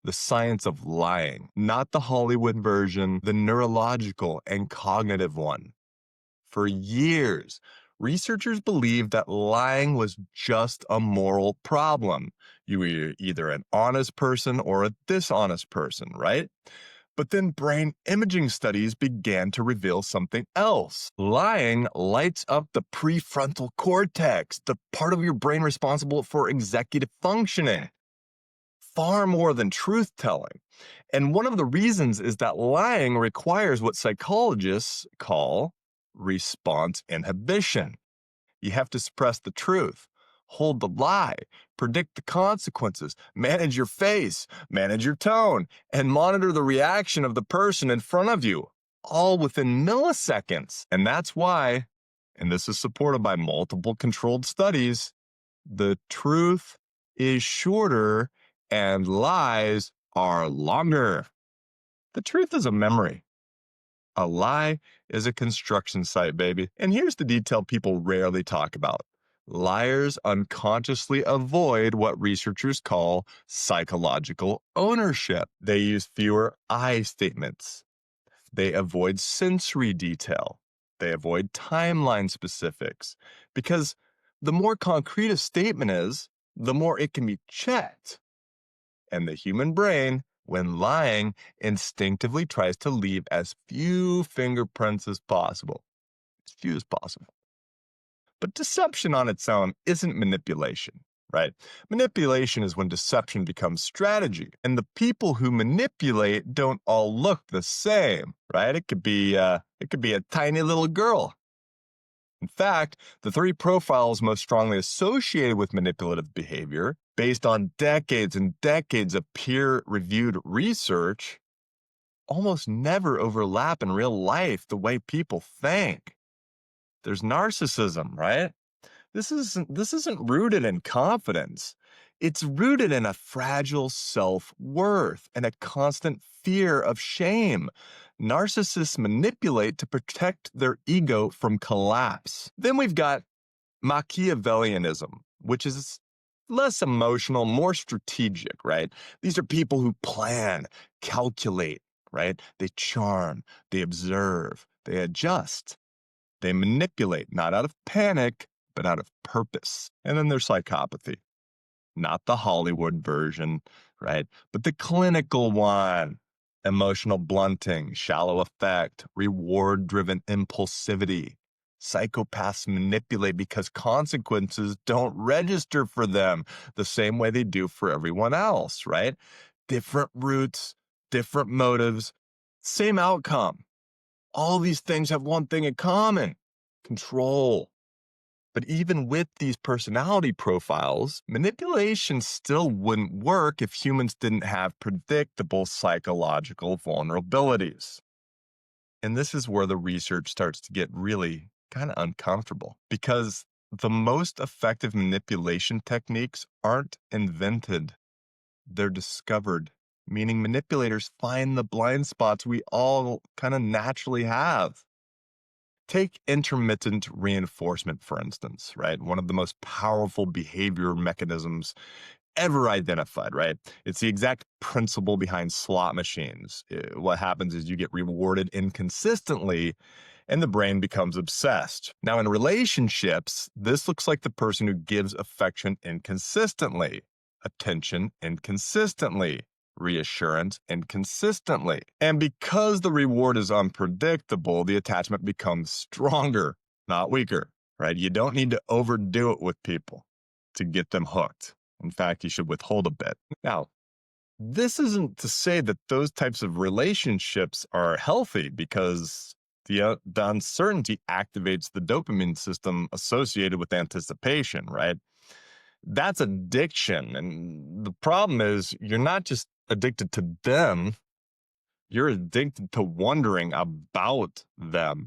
the science of lying, not the Hollywood version, the neurological and cognitive one. For years, researchers believed that lying was just a moral problem. You were either an honest person or a dishonest person, right? But then brain imaging studies began to reveal something else. Lying lights up the prefrontal cortex, the part of your brain responsible for executive functioning, far more than truth telling. And one of the reasons is that lying requires what psychologists call response inhibition. You have to suppress the truth, hold the lie, predict the consequences, manage your face, manage your tone, and monitor the reaction of the person in front of you, all within milliseconds. And that's why, and this is supported by multiple controlled studies, the truth is shorter and lies are longer. The truth is a memory. A lie is a construction site, baby. And here's the detail people rarely talk about. Liars unconsciously avoid what researchers call psychological ownership. They use fewer I statements. They avoid sensory detail. They avoid timeline specifics. Because the more concrete a statement is, the more it can be checked. And the human brain, when lying, instinctively tries to leave as few fingerprints as possible. As few as possible. But deception on its own isn't manipulation, right? Manipulation is when deception becomes strategy. And the people who manipulate don't all look the same, right? It could be a tiny little girl. In fact, the three profiles most strongly associated with manipulative behavior, based on decades and decades of peer-reviewed research, almost never overlap in real life the way people think. There's narcissism, right? This isn't rooted in confidence. It's rooted in a fragile self-worth and a constant fear of shame. Narcissists manipulate to protect their ego from collapse. Then we've got Machiavellianism, which is less emotional, more strategic, right? These are people who plan, calculate, right? They charm, they observe, they adjust. They manipulate, not out of panic, but out of purpose. And then there's psychopathy. Not the Hollywood version, right? But the clinical one. Emotional blunting, shallow affect, reward-driven impulsivity. Psychopaths manipulate because consequences don't register for them the same way they do for everyone else, right? Different routes, different motives, same outcome. All these things have one thing in common: control. But even with these personality profiles, manipulation still wouldn't work if humans didn't have predictable psychological vulnerabilities. And this is where the research starts to get really kind of uncomfortable, because the most effective manipulation techniques aren't invented, they're discovered, meaning manipulators find the blind spots we all kind of naturally have. Take intermittent reinforcement, for instance, right? One of the most powerful behavior mechanisms ever identified, right? It's the exact principle behind slot machines. What happens is you get rewarded inconsistently and the brain becomes obsessed. Now, in relationships, this looks like the person who gives affection inconsistently, attention inconsistently, reassurance inconsistently. And because the reward is unpredictable, the attachment becomes stronger, not weaker, right? You don't need to overdo it with people to get them hooked. In fact, you should withhold a bit. Now, this isn't to say that those types of relationships are healthy, because the uncertainty activates the dopamine system associated with anticipation, right? That's addiction. And the problem is you're not just addicted to them, you're addicted to wondering about them.